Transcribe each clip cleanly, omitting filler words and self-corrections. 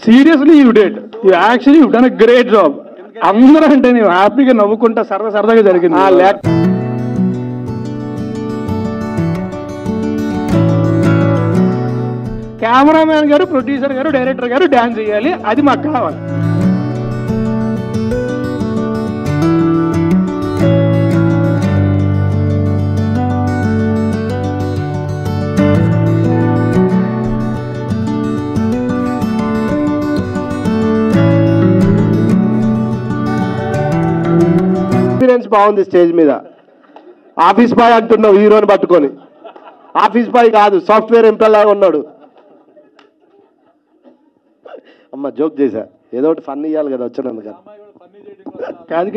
Seriously you did, you actually you done a great job. అందరూ అంటే నేను హ్యాపీగా నవ్వుకుంటా సరదాగా జరిగింది. కెమెరామ్యాన్ గారు, ప్రొడ్యూసర్ గారు, డైరెక్టర్ గారు డాన్స్ చేయాలి, అది మాకు కావాలి. ఎక్స్పీరియన్స్ బాగుంది. స్టేజ్ మీద ఆఫీస్ బాయ్ అంటున్నావు హీరోని పట్టుకొని. ఆఫీస్ బాయ్ కాదు, సాఫ్ట్వేర్ ఎంప్లాయ్ లాగా ఉన్నాడు. అమ్మ జోక్ చేశా, ఏదో ఒకటి ఫన్ ఇవ్వాలి కదా వచ్చినందుకు.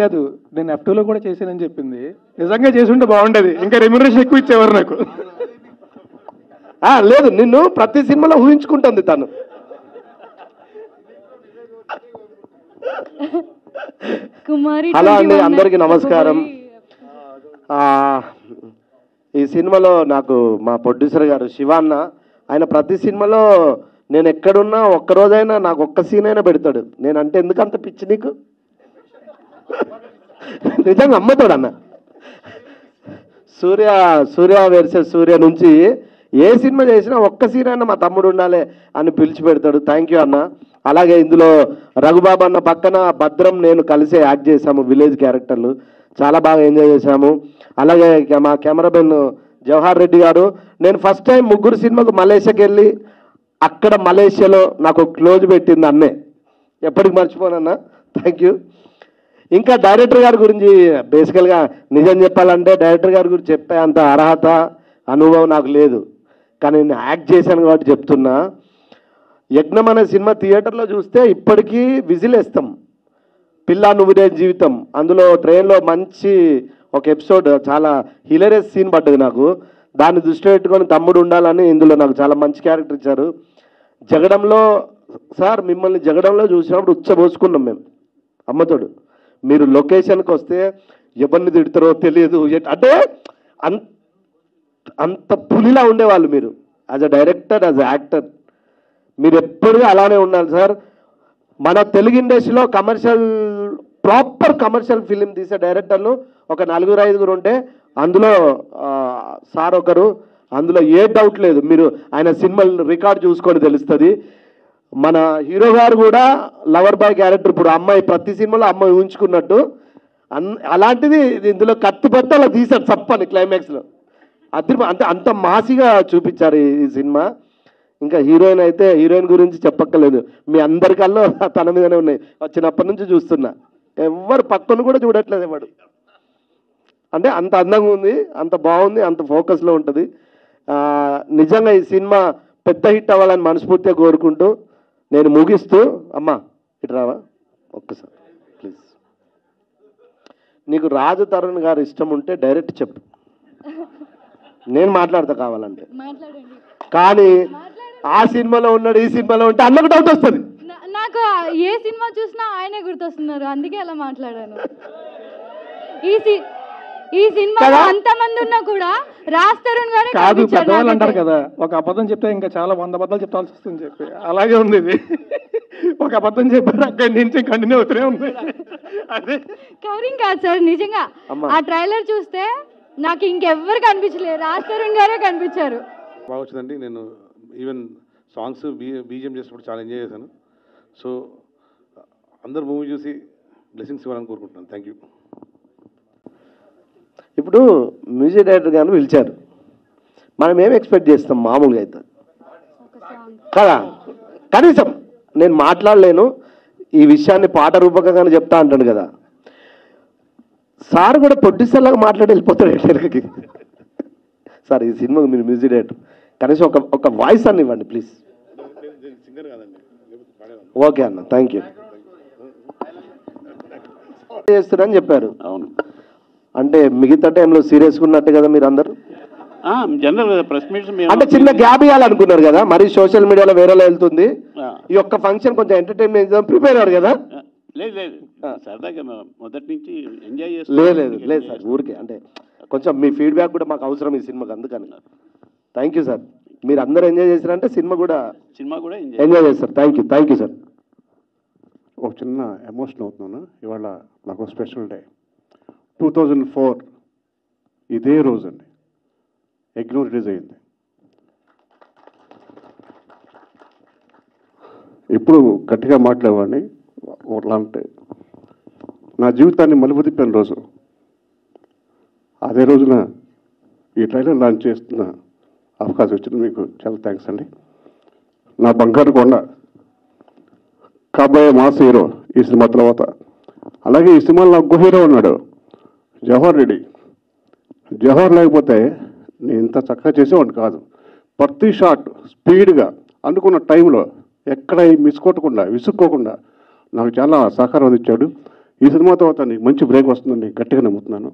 కాదు, నేను F2లో కూడా చేశానని చెప్పింది. నిజంగా చేసి ఉంటే బాగుండేది, ఇంకా రెమ్యునరేషన్ ఎక్కువ ఇచ్చేవారు నాకు. లేదు, నిన్ను ప్రతి సినిమాలో ఊహించుకుంటుంది తను. హలో అండి, అందరికీ నమస్కారం. ఈ సినిమాలో నాకు మా ప్రొడ్యూసర్ గారు శివాన్న, ఆయన ప్రతి సినిమాలో నేను ఎక్కడున్నా ఒక్కరోజైనా నాకు ఒక్క సీన్ అయినా పెడతాడు. నేనంటే ఎందుకంత పిచ్చి నీకు? నిజంగా అమ్మతాడు అన్న. సూర్య వర్సెస్ సూర్య నుంచి ఏ సినిమా చేసినా ఒక్క సీన్ అయినా మా తమ్ముడు ఉండాలి అని పిలిచి పెడతాడు. థ్యాంక్ యూ అన్న. అలాగే ఇందులో రఘుబాబు అన్న పక్కన భద్రం నేను కలిసే యాక్ట్ చేశాము, విలేజ్ క్యారెక్టర్లు చాలా బాగా ఎంజాయ్ చేశాము. అలాగే మా కెమెరామెన్ జవహర్ రెడ్డి గారు, నేను ఫస్ట్ టైం ముగ్గురు సినిమాకు మలేషియాకి వెళ్ళి అక్కడ మలేషియాలో నాకు క్లోజ్ పెట్టింది అన్నే, ఎప్పటికి మర్చిపోనన్నా. Thank you. ఇంకా డైరెక్టర్ గారి గురించి బేసికల్గా నిజం చెప్పాలంటే డైరెక్టర్ గారి గురించి చెప్పే అంత అర్హత అనుభవం నాకు లేదు, కానీ నేను యాక్ట్ చేశాను కాబట్టి చెప్తున్నా. యజ్ఞం అనే సినిమా థియేటర్లో చూస్తే ఇప్పటికీ విజిల్ వేస్తాం. పిల్ల నువ్వుదే జీవితం, అందులో ట్రైన్లో మంచి ఒక ఎపిసోడ్, చాలా హిలేరియస్ సీన్ పడ్డది నాకు. దాన్ని దృష్టిలో పెట్టుకొని తమ్ముడు ఉండాలని ఇందులో నాకు చాలా మంచి క్యారెక్టర్ ఇచ్చారు. జగడంలో సార్ మిమ్మల్ని జగడంలో చూసినప్పుడు ఉచ్చబోసుకున్నాం మేము అమ్మతోడు. మీరు లొకేషన్కి వస్తే ఎవరిని తిడతారో తెలియదు, అంటే అంత పులిలా ఉండేవాళ్ళు మీరు. As a director, as a actor మీరు ఎప్పుడూ అలానే ఉండాలి సార్. మన తెలుగు ఇండస్ట్రీలో ప్రాపర్ కమర్షియల్ ఫిలిం తీసే డైరెక్టర్లు ఒక 4-5 ఉంటే అందులో సార్ ఒకరు, అందులో ఏ డౌట్ లేదు. మీరు ఆయన సినిమాలు రికార్డ్ చూసుకొని తెలుస్తుంది. మన హీరో గారు కూడా లవర్ బాయ్ క్యారెక్టర్, ఇప్పుడు అమ్మాయి ప్రతి సినిమాలో అమ్మాయి ఊహించుకున్నట్టు అలాంటిది ఇందులో కత్తిపట్టి అలా తీశారు చప్పని క్లైమాక్స్లో. అంటే అంత మాసిగా చూపించారు ఈ సినిమా. ఇంకా హీరోయిన్ అయితే హీరోయిన్ గురించి చెప్పక్కర్లేదు, మీ అందరికల్లో తన మీదనే ఉన్నాయి. వచ్చినప్పటి నుంచి చూస్తున్నా, ఎవరు పక్కన కూడా చూడట్లేదు ఎవడు. అంటే అంత అందంగా ఉంది, అంత బాగుంది, అంత ఫోకస్లో ఉంటుంది. నిజంగా ఈ సినిమా పెద్ద హిట్ అవ్వాలని మనస్ఫూర్తిగా కోరుకుంటూ నేను ముగిస్తూ, అమ్మా ఇటు రావా ఒక్కసారి ప్లీజ్. నీకు రాజు తరుణ్ గారు ఇష్టం ఉంటే డైరెక్ట్ చెప్పు, నేను మాట్లాడతా కావాలంటే. కానీ ఆ సినిమాలో ఉన్నాడు, ఈ సినిమాలో ఉంటే అన్నకు డౌట్ వస్తుంది. నాకు ఏ సినిమా చూసినా ఆయనే గుర్తొస్తున్నారు, అందుకే అలా మాట్లాడాను. ఈ సినిమాలో అంతమంది ఉన్నా కూడా రాజ్ తరుణ్ గారు కాదు. పెద్దవాళ్ళు అంటారు కదా, ఒక అబద్ధం చెప్తే ఇంకా చాలా 100 అబద్ధాలు చెప్పాల్సి వస్తుంది చెప్పి, అలాగే ఉంది ఇది. ఒక అబద్ధం చెప్పారు, అక్కడి నుంచి కంటిన్యూ అవుతూనే ఉంది. అదే కవరింగ్ కాదు సార్, నిజంగా ఆ ట్రైలర్ చూస్తే నాకు ఇంకెవ్వరు కనిపించలేదు, రాజ్ తరుణ్ గారే కనిపించారు. బాగా వచ్చిందండి. నేను ఈవెన్ సాంగ్స్ బీజిఎం చేసినప్పుడు చాలా ఎంజాయ్ చేశాను. సో అందరు మూవీ చూసి బ్లెస్సింగ్స్ ఇవ్వాలని కోరుకుంటున్నాను. Thank you. ఇప్పుడు మ్యూజిక్ డైరెక్టర్ గారిని పిలిచారు, మనం ఏం ఎక్స్పెక్ట్ చేస్తాం మామూలుగా అయితే కదా. కనీసం నేను మాట్లాడలేను ఈ విషయాన్ని పాట రూపకంగానే చెప్తా అంటాను కదా. సార్ కూడా ప్రొడ్యూసర్ లాగా మాట్లాడి వెళ్ళిపోతాడు డైరెక్టర్కి. సార్ ఈ సినిమాకి మీరు మ్యూజిక్ డైరెక్టర్, కనీసం ఒక వాయిస్ అన్న ఇవ్వండి ప్లీజ్. ఓకే అన్న, థ్యాంక్ యూ. చేస్తారని చెప్పారు. అవును, అంటే మిగతా టైంలో సీరియస్గా ఉన్నట్టు కదా మీరు అందరు. జనరల్ ప్రెస్ మీట్స్ అంటే చిన్న గ్యాప్ ఇవ్వాలనుకున్నారు కదా, మరి సోషల్ మీడియాలో వేరేలా వెళ్తుంది. ఈ ఒక్క ఫంక్షన్ కొంచెం ఎంటర్టైన్మెంట్ ప్రిపేర్ అయ్యారు కదా. లేదు లేదు, సరదాగా మొదటి నుంచి ఎంజాయ్ చేస్తాం. లేదు సార్, ఊరికే అంటే కొంచెం మీ ఫీడ్బ్యాక్ కూడా మాకు అవసరం ఈ సినిమాకి, అందుకని. Thank you sir. మీరు అందరూ ఎంజాయ్ చేశారంటే సినిమా కూడా ఎంజాయ్ చేస్తారు. Thank you sir. ఒక చిన్న ఎమోషన్ అవుతున్నాను. ఇవాళ నాకు స్పెషల్ డే. 2004 ఇదే రోజు అండి యజ్ఞం రిలీజ్ అయింది. ఎప్పుడు గట్టిగా మాట్లాడేవాడిని. అలాంటి నా జీవితాన్ని మలుపు తిప్పిన రోజు. అదే రోజున ఈ ట్రైలర్ లాంచ్ చేస్తున్న అవకాశం వచ్చింది. మీకు చాలా థ్యాంక్స్ అండి. నా బంగారు కొండ కాబోయే మాస్ హీరో ఈ సినిమా తర్వాత. అలాగే ఈ సినిమాలో నాకు హీరో ఉన్నాడు, జవహర్ రెడ్డి. జవహర్ లేకపోతే నేను ఇంత చక్కగా చేసేవాడిని కాదు. ప్రతి షాట్ స్పీడ్గా అనుకున్న టైంలో ఎక్కడ మిస్ కొట్టకుండా విసుక్కోకుండా నాకు చాలా సహకారం అందించాడు. ఈ సినిమా తర్వాత నీకు మంచి బ్రేక్ వస్తుందని గట్టిగా నమ్ముతున్నాను.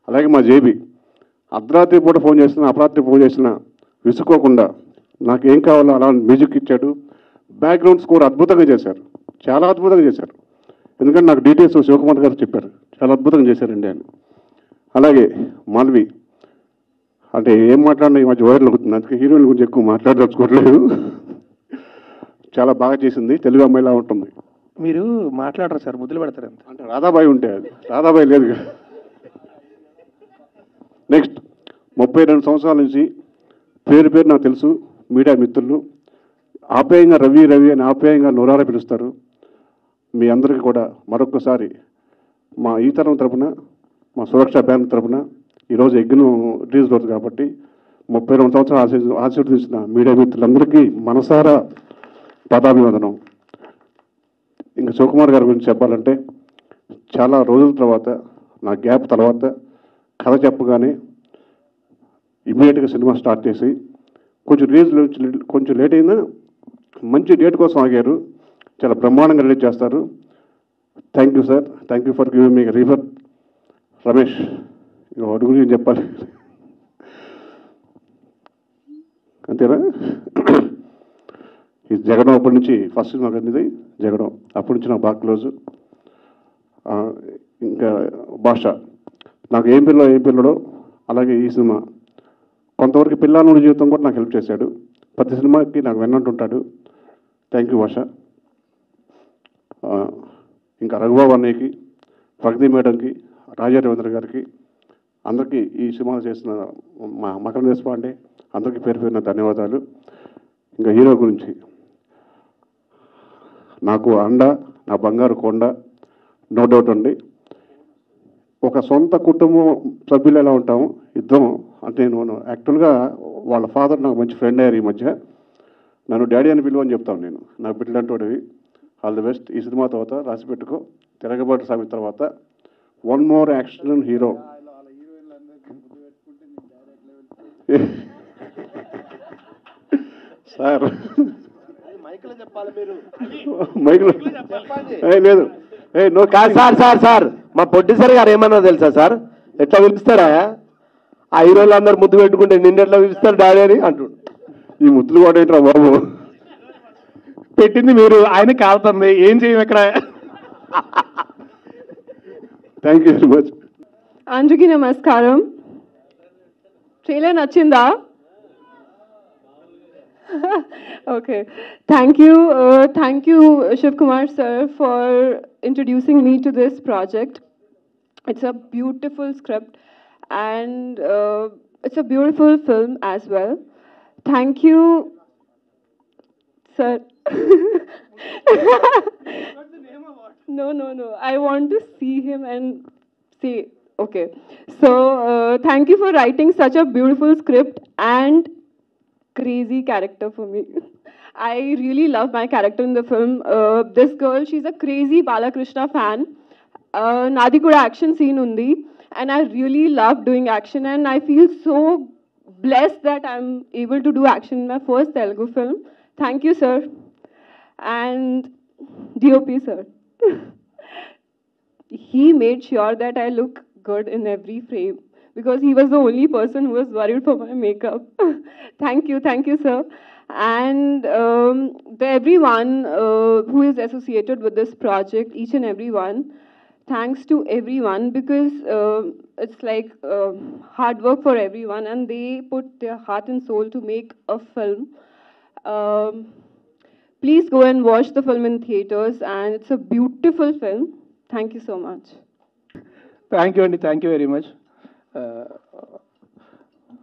అలాగే మా జేబీ అర్ధరాత్రి పూట ఫోన్ చేసినా అపరాత్రి ఫోన్ చేసినా విసుక్కోకుండా నాకు ఏం కావాలో అలా మ్యూజిక్ ఇచ్చాడు. బ్యాక్గ్రౌండ్ స్కోర్ అద్భుతంగా చేశారు, చాలా అద్భుతంగా చేశారు. ఎందుకంటే నాకు డీటెయిల్స్ శివకుమార్ గారు చెప్పారు, చాలా అద్భుతంగా చేశారండి అని. అలాగే మాల్వి అంటే ఏం మాట్లాడినా ఈ మధ్య వైరల్ అవుతుంది, అందుకే హీరోయిన్ గురించి ఎక్కువ మాట్లాడదలుచుకోవట్లేదు. చాలా బాగా చేసింది, తెలుగు అమ్మాయిలా ఉంటుంది. మీరు మాట్లాడరు సార్, ముద్దులు పెడతారు అంటే రాధాబాయి ఉంటే అది రాధాబాయి లేదు కదా. నెక్స్ట్ 32 సంవత్సరాల నుంచి పేరు నాకు తెలుసు. మీడియా మిత్రులు ఆప్యాయంగా రవి అని ఆప్యాయంగా నోరారా పిలుస్తారు. మీ అందరికీ కూడా మరొకసారి మా ఈ తరం తరపున, మా సురక్ష బ్యాంక్ తరపున ఈరోజు యజ్ఞం రిలీజ్ రోజు కాబట్టి 32 సంవత్సరాలు ఆశీర్వదించిన మీడియా మిత్రులందరికీ మనసారా పదాభివందనం. ఇంకా శివకుమార్ గారి గురించి చెప్పాలంటే చాలా రోజుల తర్వాత, నా గ్యాప్ తర్వాత కథ చెప్పగానే ఇమ్మీడియట్గా సినిమా స్టార్ట్ చేసి కొంచెం రిలీజ్ కొంచెం లేట్ అయినా మంచి డేట్ కోసం ఆగారు. చాలా బ్రహ్మాండంగా రిలీజ్ చేస్తారు. Thank you sir, thank you for giving me refer. Ramesh ఇక వాటి గురించి చెప్పాలి అంతేనా? ఈ జగడం అప్పటి నుంచి ఫస్ట్ సినిమా కంది జగడం, అప్పటి నుంచి నాకు బాగా క్లోజు. ఇంకా భాష నాకు ఏం పిల్లడో అలాగే ఈ సినిమా కొంతవరకు పిల్లల జీవితం కూడా నాకు హెల్ప్ చేశాడు. ప్రతి సినిమాకి నాకు వెన్నంటుంటాడు. థ్యాంక్ యూ భాష. ఇంకా రఘుబాబు అన్నయ్యకి, ప్రగతి మేడంకి, రాజా రవీంద్ర గారికి, అందరికీ ఈ సినిమా చేసిన మా మకరం దేశపాండే అందరికీ పేరు పేరున ధన్యవాదాలు. ఇంకా హీరో గురించి నాకు అండ, నా బంగారు కొండ, నో డౌట్ అండి. ఒక సొంత కుటుంబం సభ్యులు ఎలా ఉంటాము ఇద్దరం అంటే, నేను యాక్చువల్గా వాళ్ళ ఫాదర్ నాకు మంచి ఫ్రెండ్ అయ్యారు. ఈ మధ్య నన్ను డాడీ అని పిలువని చెప్తాను నేను. నాకు బిడ్డలంటోడివి. All the best. ఈ సినిమా తర్వాత రాసి పెట్టుకో, తిరగబాటు సామి తర్వాత one more action hero. Sir మైక్లో లేదు సార్ మా ప్రొడ్యూసర్ గారు ఏమన్నా తెలుసా సార్, ఎట్లా పిలుస్తారా ఆ హీరోలు అందరు ముద్దు పెట్టుకుంటే నిన్నెట్లా పిలుస్తారు డాడీ అని అంటుండు. ఈ ముద్దులు కూడా ఏంట్రా బాబు, పెట్టింది మీరు, ఆయన కాలుతుంది, ఏం చేయం ఇక్కడ. Thank you very much. అందరికీ నమస్కారం. ట్రైలర్ నచ్చిందా? Okay, thank you Shiv Kumar sir for introducing me to this project. It's a beautiful script and it's a beautiful film as well. Thank you sir. No, I want to see him and say okay. So thank you for writing such a beautiful script and crazy character for me. I really love my character in the film. This girl, she's a crazy Balakrishna fan. Nadi kuda action scene undi, and I really love doing action, and I feel so blessed that I'm able to do action in my first Telugu film. Thank you, sir. And DOP, sir. He made sure that I look good in every frame, because he was the only person who was worried for my makeup. Thank you, sir. And everyone who is associated with this project, each and everyone, thanks to everyone, because it's like hard work for everyone, and they put their heart and soul to make a film. Please go and watch the film in theaters, and it's a beautiful film. Thank you so much. Thank you అండి, thank you very much.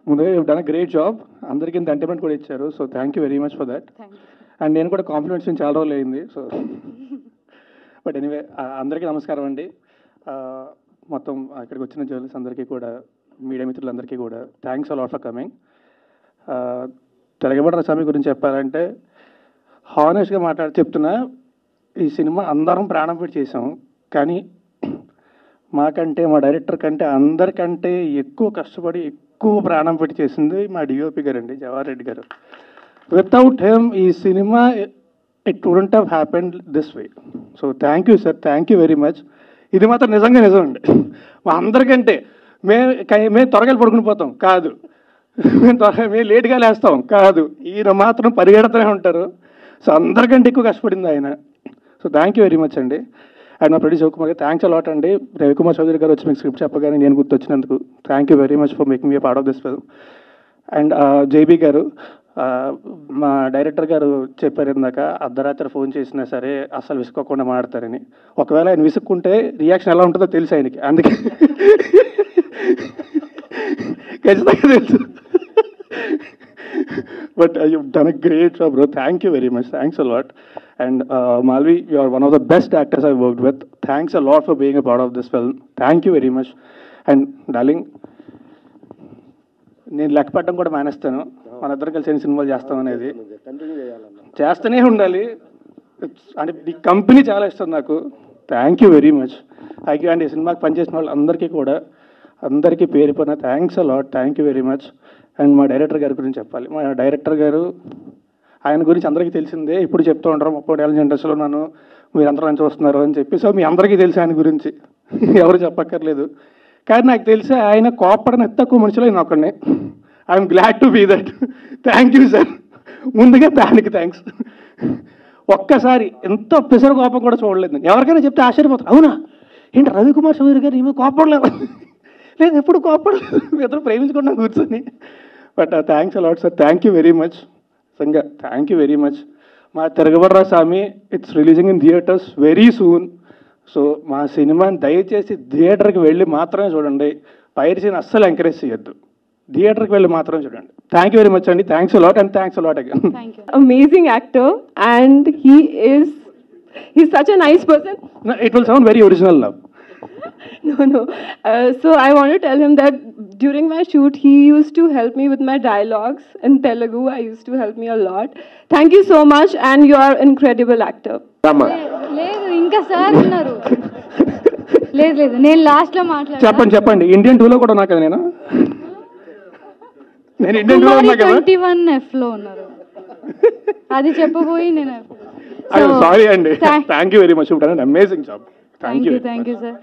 ముందుగా you done a great job, అందరికీ ఇంత entertainment కూడా ఇచ్చారు, so thank you very much for that. And నేను కూడా compliments చాలా రోజులు అయింది, సో బట్ ఎనీవే అందరికీ నమస్కారం అండి. మొత్తం ఇక్కడికి వచ్చిన జర్నలిస్ట్ అందరికీ కూడా, మీడియా మిత్రులందరికీ కూడా థ్యాంక్స్ అలాట్ ఫర్ కమింగ్. తిరగబడ్డ స్వామి గురించి చెప్పాలంటే హానెస్ట్గా చెప్తున్నా, ఈ సినిమా అందరం ప్రాణం పెట్టి చేసాం, కానీ మాకంటే మా డైరెక్టర్ కంటే అందరికంటే ఎక్కువ కష్టపడి ఎక్కువ ప్రాణం పెట్టి చేసింది మా డిఓపి గారు అండి, జవహర్ రెడ్డి గారు. వితౌట్ హిమ్ ఈ cinema it wouldn't have happened this way. So thank you sir, thank you very much. ఇది మాత్రం నిజంగా నిజం అండి. మా అందరికంటే మేము త్వరగా పడుకుని పోతాం కాదు, మేము లేట్గా లేస్తాం కాదు, ఈయన మాత్రం పరిగెడుతూనే ఉంటారు. సో అందరికంటే ఎక్కువ కష్టపడింది ఆయన. So thank you very much అండి. అండ్ మా ప్రొడ్యూసర్ శివకుమార్ గారు థ్యాంక్స్ అలాట్ అండి. రవికుమార్ చౌదరి గారు వచ్చి మీకు స్క్రిప్ట్ చెప్పగానే నేను గుర్తొచ్చినందుకు thank you very much for making me part of this film. And JB గారు, మా డైరెక్టర్ గారు చెప్పారు ఇందాక, అర్ధరాత్రి ఫోన్ చేసినా సరే అసలు విసుక్కోకుండా మాడతారని. ఒకవేళ ఆయన విసుక్కుంటే రియాక్షన్ ఎలా ఉంటుందో తెలుసు ఆయనకి, అందుకే ఖచ్చితంగా తెలుసు. But you done a great job bro, thank you very much, thanks a lot. And Malvi, you are one of the best actors I've worked with. Thanks a lot for being a part of this film. Thank you very much. And darling, నేను లెక్క పెట్టడం కూడా మానేస్తాను, మన ఇద్దరు కలిసి ఎన్ని సినిమాలు చేస్తాం అనేది చేస్తూనే ఉండాలి. అంటే ఈ కంపెనీ చాలా ఇష్టం నాకు. Thank you very much. Thank you. And ఈ సినిమాకి పనిచేసిన వాళ్ళు అందరికీ కూడా, అందరికీ పేరు పైన thanks a lot, thank you very much. And మా డైరెక్టర్ గారి గురించి చెప్పాలి. మా డైరెక్టర్ గారు, ఆయన గురించి అందరికీ తెలిసిందే, ఇప్పుడు చెప్తూ ఉంటారు 30 ఏళ్ళ ఇండస్ట్రీలో నన్ను మీరందరూ నన్ను చూస్తున్నారు అని చెప్పి. సో మీ అందరికీ తెలిసి ఆయన గురించి ఎవరు చెప్పక్కర్లేదు. కానీ నాకు తెలిసి ఆయన కోపడని తక్కువ మనుషులు నేను ఒకడిని. I'm glad to be that. Thank you sir, ముందుగా దానికి థ్యాంక్స్. ఒక్కసారి ఎంత పిసర కోపం కూడా చూడలేదు నేను. ఎవరికైనా చెప్తే ఆశ్చర్యపోతారు, అవునా ఏంటి రవికుమార్ చౌదరి గారు ఈమె కోపడలేదు? లేదు, ఎప్పుడు కోపడలేదు, ఇద్దరు ప్రేమించుకున్నాం కూర్చొని. But thanks a lot sir, thank you very much. Sanga thank you very much. మా Tiragabadara Swami it's releasing in theatres very soon. So మా సినిమాని దయచేసి థియేటర్కి వెళ్ళి మాత్రమే చూడండి, పైరసీని అస్సలు ఎంకరేజ్ చేయొద్దు, థియేటర్కి వెళ్ళి మాత్రమే చూడండి. థ్యాంక్ యూ వెరీ మచ్ అండి, thanks a lot and thanks a lot again. Amazing actor, and he's such a nice person. No, it will sound very original now. No. So I want to tell him that during my shoot, he used to help me with my dialogues in Telugu. I used to help me a lot. Thank you so much, and you are an incredible actor. లేదు, ఇంకా sir ఉన్నారు. లేదు, నేను last లో మాట్లాడాను. చెప్పండి. Indian 2లో కూడా ఉన్నా కదా నేను ఇండియన్ 2లో ఉన్నా కదా. 21F లో ఉన్నారు, అది చెప్పబోయి నేను. సారీ అండి. Thank you very much, you done an amazing job. Thank you sir.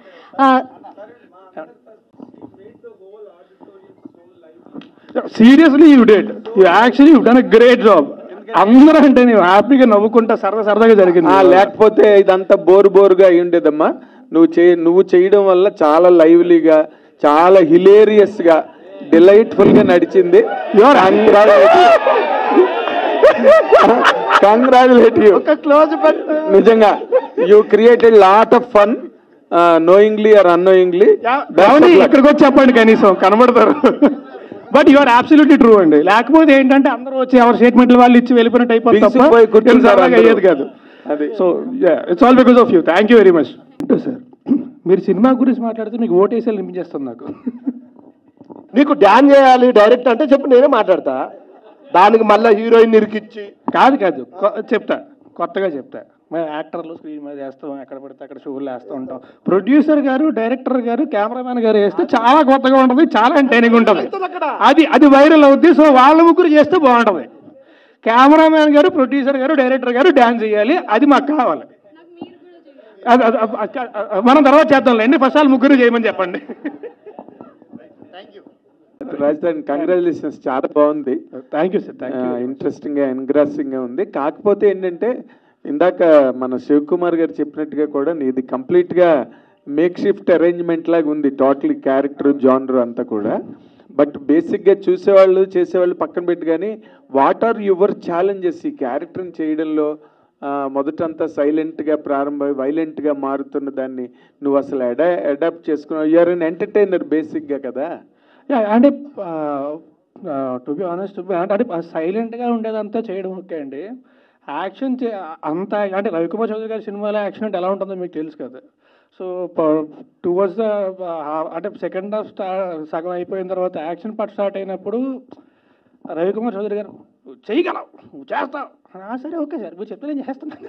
Seriously you did, you actually you done a great job. అందరూ అంటే నేను హ్యాపీగా నవ్వుకుంటా సరదాగా జరిగింది. లేకపోతే ఇదంతా బోరుగా అయి ఉండేదమ్మా. నువ్వు చేయడం వల్ల చాలా లైవ్లీగా, చాలా హిలేరియస్ గా, డిలైట్ఫుల్ గా నడిచింది. Congratulate you. నిజంగా you created lot of fun, knowingly or annoyingly. ఇక్కడికి వచ్చి చెప్పండి, కనీసం కనబడతారు. బట్ యూఆర్ అబ్సల్యూట్లీ ట్రూ అండి. లేకపోతే ఏంటంటే అందరూ వచ్చి ఎవరి స్టేట్మెంట్లు వాళ్ళు ఇచ్చి వెళ్ళిపోయినట్టు అయిపోతుంది, అయ్యేది కాదు. So it's all because of you. Thank you very much. Sir, మీరు సినిమా గురించి మాట్లాడితే మీకు ఓటేసాలు నింపించేస్తుంది నాకు. నీకు డ్యాన్ చేయాలి డైరెక్ట్ అంటే చెప్పు, నేనే మాట్లాడతా. దానికి మళ్ళీ హీరోయిన్ ఇరికిచ్చి కాదు చెప్తా, కొత్తగా చెప్తా. మేము యాక్టర్లు స్క్రీన్ మీద వేస్తాం, ఎక్కడ పడితే అక్కడ షోలు వేస్తూ ఉంటాం. ప్రొడ్యూసర్ గారు, డైరెక్టర్ గారు, కెమెరామ్యాన్ గారు వేస్తే చాలా కొత్తగా ఉంటుంది, చాలా ఎంటర్టైనింగ్ ఉంటుంది. అది వైరల్ అవుద్ది. సో వాళ్ళ ముగ్గురు చేస్తే బాగుంటుంది. కెమెరామ్యాన్ గారు, ప్రొడ్యూసర్ గారు, డైరెక్టర్ గారు డాన్స్ చేయాలి, అది మాకు కావాలి. మనం తర్వాత చేద్దాంలేండి, ఫస్ట్ వాళ్ళు ముగ్గురు చేయమని చెప్పండి. రాజధాని కంగ్రాచులేషన్స్, చాలా బాగుంది. Thank you sir. ఇంట్రెస్టింగ్ గా, ఎంగ్రాసింగ్ గా ఉంది. కాకపోతే ఏంటంటే ఇందాక మన శివకుమార్ గారు చెప్పినట్టుగా కూడా నీది కంప్లీట్ గా మేక్ షిఫ్ట్ అరేంజ్మెంట్ లాగా ఉంది టోటల్ క్యారెక్టర్ జానర్ అంతా కూడా. బట్ బేసిక్గా చూసేవాళ్ళు చేసేవాళ్ళు పక్కన పెట్టి కానీ వాట్ ఆర్ యువర్ ఛాలెంజెస్ ఈ క్యారెక్టర్ని చేయడంలో? మొదటంతా సైలెంట్గా ప్రారంభమై వైలెంట్గా మారుతున్న దాన్ని నువ్వు అసలు అడాప్ట్ చేసుకున్నావు. యూఆర్ అన్ ఎంటర్టైనర్ బేసిక్గా కదా. అంటే టు బి ఆనెస్ట్ అంటే సైలెంట్గా ఉండేదంతా చేయడం ఓకే అండి. యాక్షన్ అంత అంటే రవికుమార్ చౌదరి గారి సినిమాలో యాక్షన్ అంటే ఎలా ఉంటుందో మీకు తెలుసు కదా. సో టువర్డ్స్ ద అంటే సెకండ్ హాఫ్ సగం అయిపోయిన తర్వాత యాక్షన్ పార్ట్ స్టార్ట్ అయినప్పుడు రవికుమార్ చౌదరి గారు చేయగలవు, నువ్వు చేస్తావు. సరే ఓకే సార్, మీరు చెప్తే నేను చేస్తున్నాను.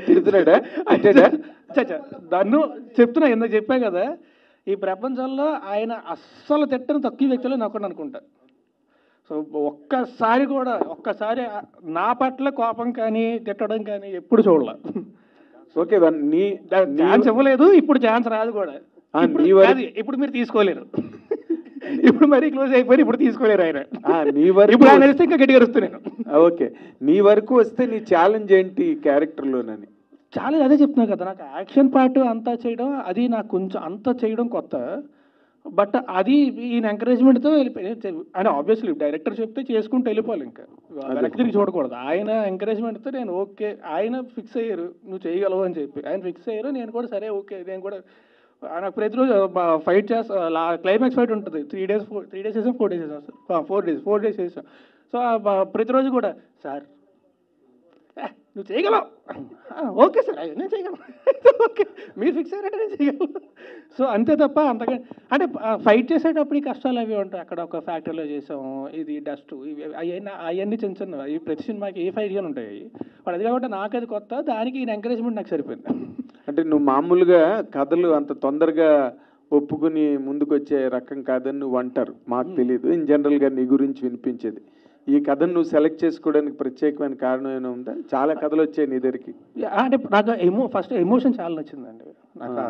తిడుతున్నాడా? దాన్ని చెప్తున్నా, ఎందుకు చెప్పా కదా, ఈ ప్రపంచంలో ఆయన అస్సలు తిట్టని తక్కువ వ్యక్తులు నాకు అనుకుంటా. సో ఒక్కసారి నా పట్ల కోపం కానీ తిట్టడం కానీ ఎప్పుడు చూడాల. ఓకే, ఛాన్స్ ఇవ్వలేదు, ఇప్పుడు ఛాన్స్ రాదు కూడా. ఇప్పుడు మీరు తీసుకోలేరు, ఇప్పుడు మరీ క్లోజ్ అయిపోయి ఇప్పుడు తీసుకోలేరు ఆయన. నీ వరకు ఇప్పుడు ఆయన వస్తే ఇంకా గట్టిగా వస్తున్నాను. ఓకే, నీ వరకు వస్తే నీ ఛాలెంజ్ ఏంటి క్యారెక్టర్లోనని? ఛాలెంజ్ అదే చెప్తున్నా కదా, నాకు యాక్షన్ పార్ట్ అంతా చేయడం అది నాకు కొంచెం అంతా చేయడం కొత్త. బట్ అది ఈయన ఎంకరేజ్మెంట్తో వెళ్ళిపోయి అంటే ఆబ్వియస్లీ డైరెక్టర్ చెప్తే చేసుకుంటూ వెళ్ళిపోవాలి, ఇంకా వెనక్కి తిరిగి చూడకూడదు. ఆయన ఎంకరేజ్మెంట్తో నేను ఓకే, ఆయన ఫిక్స్ అయ్యారు నువ్వు చేయగలవు అని చెప్పి, ఆయన ఫిక్స్ అయ్యారు. నేను కూడా సరే ఓకే, నేను కూడా నాకు ప్రతిరోజు ఫైట్ చేస్తా. క్లైమాక్స్ ఫైట్ ఉంటుంది, 3 days చేసాం, 4 days చేసాం, 4 days చేసాం. సో ప్రతిరోజు కూడా సార్ నువ్వు చేయగలవు, ఓకే సార్ నేను చేయగలను, ఓకే మీరు ఫిక్స్ అయ్యారంటే నేను చేయగలను. సో అంతే తప్ప అంతగా అంటే ఫైట్ చేసేటప్పుడు ఈ కష్టాలు అవి ఉంటాయి. అక్కడ ఒక ఫ్యాక్టరీలో చేసాము, ఇది డస్ట్ ఇవి అవన్నీ చిన్న చిన్న ఇవి ప్రతి సినిమాకి ఏ ఫైట్ కానీ ఉంటాయి. అది కాబట్టి నాకు అది కొత్త, దానికి ఈయన ఎంకరేజ్మెంట్ నాకు సరిపోయింది. అంటే నువ్వు మామూలుగా కథలు అంత తొందరగా ఒప్పుకుని ముందుకు వచ్చే రకం కాదని నువ్వు అంటారు, మాకు తెలియదు. ఇన్ జనరల్గా నీ గురించి వినిపించేది. ఈ కథను నువ్వు సెలెక్ట్ చేసుకోవడానికి ప్రత్యేకమైన కారణం ఏమైనా ఉందా? చాలా కథలు వచ్చాయి నీ దగ్గరికి. అంటే నాకు ఫస్ట్ ఎమోషన్ చాలా నచ్చిందండి. నాకు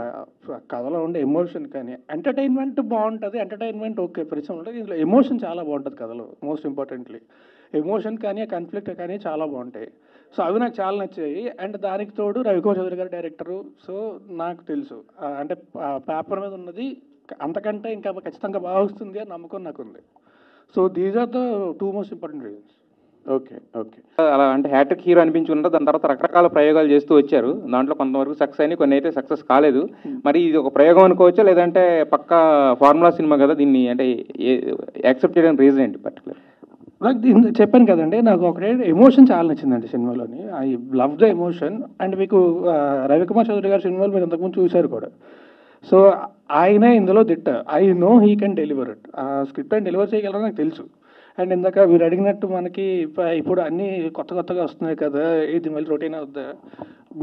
కథలో ఉండే ఎమోషన్ కానీ ఎంటర్టైన్మెంట్ బాగుంటుంది, ఎంటర్టైన్మెంట్ ఓకే పరిచయం ఉంటుంది, ఇందులో ఎమోషన్ చాలా బాగుంటుంది కథలో. మోస్ట్ ఇంపార్టెంట్లీ ఎమోషన్ కానీ కాన్ఫ్లిక్ట్ కానీ చాలా బాగుంటాయి. సో అవి నాకు చాలా నచ్చాయి. అండ్ దానికి తోడు రవికుమార్ చౌదరి గారు డైరెక్టరు. సో నాకు తెలుసు అంటే పేపర్ మీద ఉన్నది అంతకంటే ఇంకా ఖచ్చితంగా బాగా వస్తుంది అని నమ్మకం నాకు ఉంది. So these are the 2 most important reasons. Okay okay, అలా అంటే హ్యాట్రిక్ హీరో అనిపించుకున్న దాని తర్వాత రకరకాల ప్రయోగాలు చేస్తూ వచ్చారు. దాంట్లో కొంతవరకు సక్సెస్ అయినాయి, కొన్ని అయితే సక్సెస్ కాలేదు. మరి ఇది ఒక ప్రయోగం అనుకోవచ్చా, లేదంటే పక్కా ఫార్ములా సినిమా కదా, దీన్ని అంటే యాక్సెప్ట్ చేయడానికి రీజన్ ఏంటి పర్టికులర్? నాకు చెప్పాను కదండి, నాకు ఒకటే ఎమోషన్ చాలా నచ్చిందండి సినిమాలోని. I love the emotion. And మీకు రవికుమార్ చౌదరి గారి సినిమాలు మీరు ఇంతకుముందు చూశారు కూడా. సో ఆయన ఇందులో దిట్ట, I know he can deliver it. ఆ స్క్రిప్ట్ అని డెలివర్ చేయగలరని నాకు తెలుసు. అండ్ ఇందాక మీరు అడిగినట్టు మనకి ఇప్పుడు అన్నీ కొత్తగా వస్తున్నాయి కదా, ఇది మళ్ళీ రొటీన్ అవుద్దా,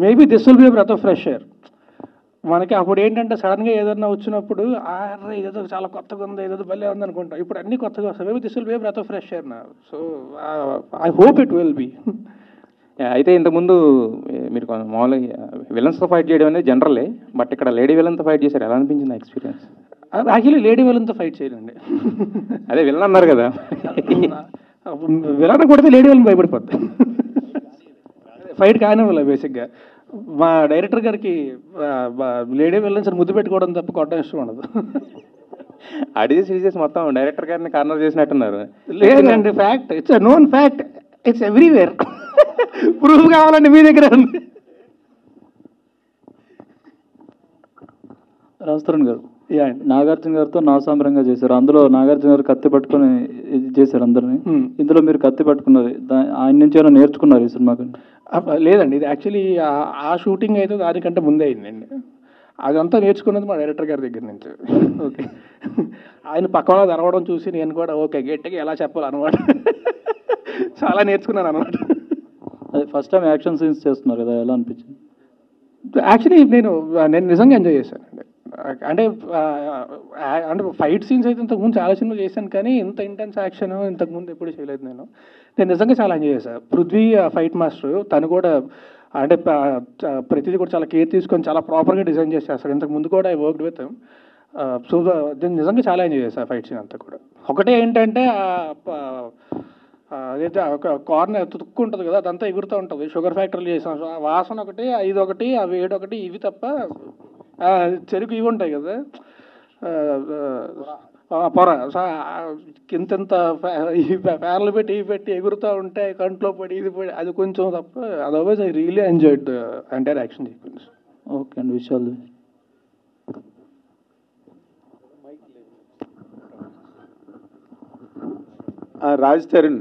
maybe this will be breath of fresh air. మనకి అప్పుడు ఏంటంటే సడన్గా ఏదన్నా వచ్చినప్పుడు ఇదేదో చాలా కొత్తగా ఉంది, ఏదో భలే ఉంది అనుకుంటాం. ఇప్పుడు అన్నీ కొత్తగా వస్తాయి. Maybe this will be breath of fresh air నా. So I hope it will be. అయితే ఇంతకుముందు మీరు మామూలుగా విలన్స్తో ఫైట్ చేయడం అనేది జనరలే, బట్ ఇక్కడ లేడీ విలన్తో ఫైట్ చేశారు, ఎలా అనిపించింది ఎక్స్పీరియన్స్? యాక్చువల్లీ లేడీ విలన్తో ఫైట్ చేయండి. అదే విలన్ అన్నారు కదా, విలన్ కొడితే లేడీ విలన్ భయపడిపోద్ది, ఫైట్ కానివ్వాలి. బేసిక్గా మా డైరెక్టర్ గారికి లేడీ విలన్స్ ముద్దు పెట్టుకోవడం తప్ప కొట్టడం ఇష్టం ఉండదు. అడిగి సీరియస్ మొత్తం డైరెక్టర్ గారిని కార్నర్ చేసినట్టున్నారు. లేదండి, fact, it's known fact, it's everywhere. Proof కావాలండి మీ దగ్గర. రాజ్ గారు నాగార్జున గారితో నాసాంబరంగా చేశారు. అందులో నాగార్జున గారు కత్తి పట్టుకుని చేశారు అందరినీ, ఇందులో మీరు కత్తి పట్టుకున్నది ఆయన నుంచి ఏమైనా నేర్చుకున్నారు ఈ సినిమాకి? లేదండి, ఇది యాక్చువల్లీ ఆ షూటింగ్ అయితే దానికంటే ముందే అయిందండి. అదంతా నేర్చుకున్నది మా డైరెక్టర్ గారి దగ్గర నుంచి. ఓకే, ఆయన పక్కన తెరవడం చూసి నేను కూడా ఓకే గట్టిగా ఎలా చెప్పాలన్నమాట, చాలా నేర్చుకున్నాను అనమాట. అదే ఫస్ట్ టైం యాక్షన్ సీన్స్ చేస్తున్నారు కదా, ఎలా అనిపించింది? యాక్చువల్లీ నేను నిజంగా ఎంజాయ్ చేశానండి. అంటే ఫైట్ సీన్స్ అయితే ఇంతకుముందు చాలా సినిమాలు చేశాను, కానీ ఇంత ఇంటెన్స్ యాక్షన్ ఇంతకుముందు ఎప్పుడు చేయలేదు. నేను నిజంగా చాలా ఎంజాయ్ చేశాను. పృథ్వీ ఫైట్ మాస్టర్, తను కూడా అంటే ప్రతిదీ కూడా చాలా కేర్ తీసుకొని చాలా ప్రాపర్గా డిజైన్ చేసేస్తాడు. ఇంతకు ముందు కూడా ఐ వర్క్డ్ విత్. సో నేను నిజంగా చాలా ఎంజాయ్ చేశాను ఫైట్ సీన్ అంతా కూడా. ఒకటే ఏంటంటే అదైతే ఒక కార్నర్ తుక్కు ఉంటుంది కదా, అదంతా ఎగురుతూ ఉంటుంది. షుగర్ ఫ్యాక్టరీలు చేసాం, వాసన ఒకటి, 5 ఒకటి, 7 ఒకటి, ఇవి తప్ప చెరుకు ఇవి ఉంటాయి కదా, పొర. సో ఇంతంత ఈ ఫ్యాన్లు పెట్టి ఇవి పెట్టి ఎగురుతూ ఉంటే కంట్లో పడి ఇది పడి అది కొంచెం తప్ప, otherwise I really enjoyed the entire action sequence. Okay అండి, విషయాలు రాజ్ తరుణ్,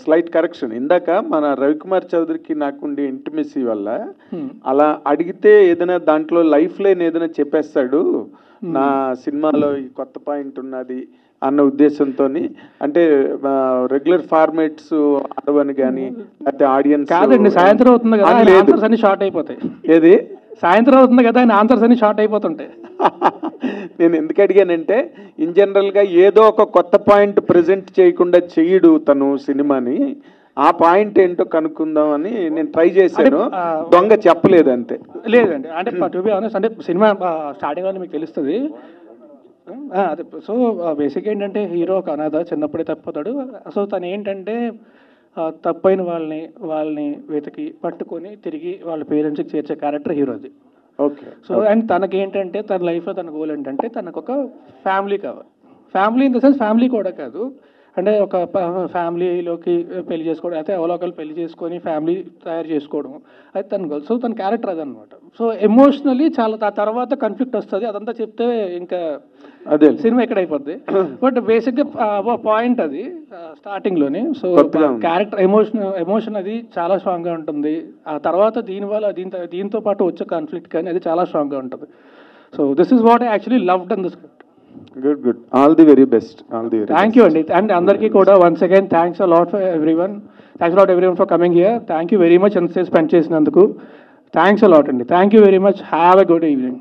స్లైట్ కరెక్షన్. ఇందాక మన రవికుమార్ చౌదరికి నాకుండే ఇంటిమెసీ వల్ల అలా అడిగితే ఏదైనా దాంట్లో లైఫ్ లైన్ ఏదైనా చెప్పేస్తాడు, నా సినిమాలో ఈ కొత్త పాయింట్ ఉన్నది అన్న ఉద్దేశంతో. అంటే రెగ్యులర్ ఫార్మేట్స్ ఆడవని కానీ లేకపోతే ఆడియన్స్ కాదండి, సాయంత్రం అవుతుంది కదా ఆన్సర్స్ అన్ని షార్ట్ అయిపోతాయి. ఏది సాయంత్రం అవుతుంది కదా ఆయన ఆన్సర్స్ అన్ని షార్ట్ అయిపోతుంటాయి. నేను ఎందుకు అడిగానంటే ఇన్ జనరల్గా ఏదో ఒక కొత్త పాయింట్ ప్రజెంట్ చేయకుండా చెయ్యడు తను సినిమాని, ఆ పాయింట్ ఏంటో కనుక్కుందాం అని నేను ట్రై చేశాను. దొంగ చెప్పలేదు అంతే. లేదండి, అంటే టు బి ఆనెస్ట్ అంటే సినిమా స్టార్టింగ్ వల్ల మీకు తెలుస్తుంది. అదే సో బేసిక్ ఏంటంటే హీరో ఒక అనాథ, చిన్నప్పుడే తప్పుతాడు. సో తను ఏంటంటే తప్పైన వాళ్ళని వెతికి పట్టుకొని తిరిగి వాళ్ళ పేరెంట్స్కి చేర్చే క్యారెక్టర్ హీరోది. ఓకే. సో అండ్ తనకి ఏంటంటే తన లైఫ్లో తన గోల్ ఏంటంటే తనకు ఒక ఫ్యామిలీ కావాలి. Family in the sense family కూడా కాదు, అంటే ఒక ఫ్యామిలీలోకి పెళ్లి చేసుకోవడం, అయితే అవలోకలు పెళ్లి చేసుకొని ఫ్యామిలీ తయారు చేసుకోవడం, అది తన గోల్. సో తన క్యారెక్టర్ అదనమాట. సో ఎమోషనలీ చాలా తర్వాత కాన్ఫ్లిక్ట్ వస్తుంది, అదంతా చెప్తే ఇంకా అదే సినిమా ఎక్కడ అయిపోద్ది. బట్ బేసిక్గా పాయింట్ అది స్టార్టింగ్లోనే. సో క్యారెక్టర్ ఎమోషన్ అది చాలా స్ట్రాంగ్గా ఉంటుంది. ఆ తర్వాత దీంతో పాటు వచ్చే కాన్ఫ్లిక్ట్ కానీ అది చాలా స్ట్రాంగ్గా ఉంటుంది. So this is what I actually loved in the script. Good. All the very best. Thank you అండి. అండ్ అందరికీ కూడా once again thanks a lot for everyone. Thanks a lot everyone for coming here. Thank you very much ఎంతసేపు spend చేసినందుకు. Thanks a lot అండి. Thank you very much. Have a good evening.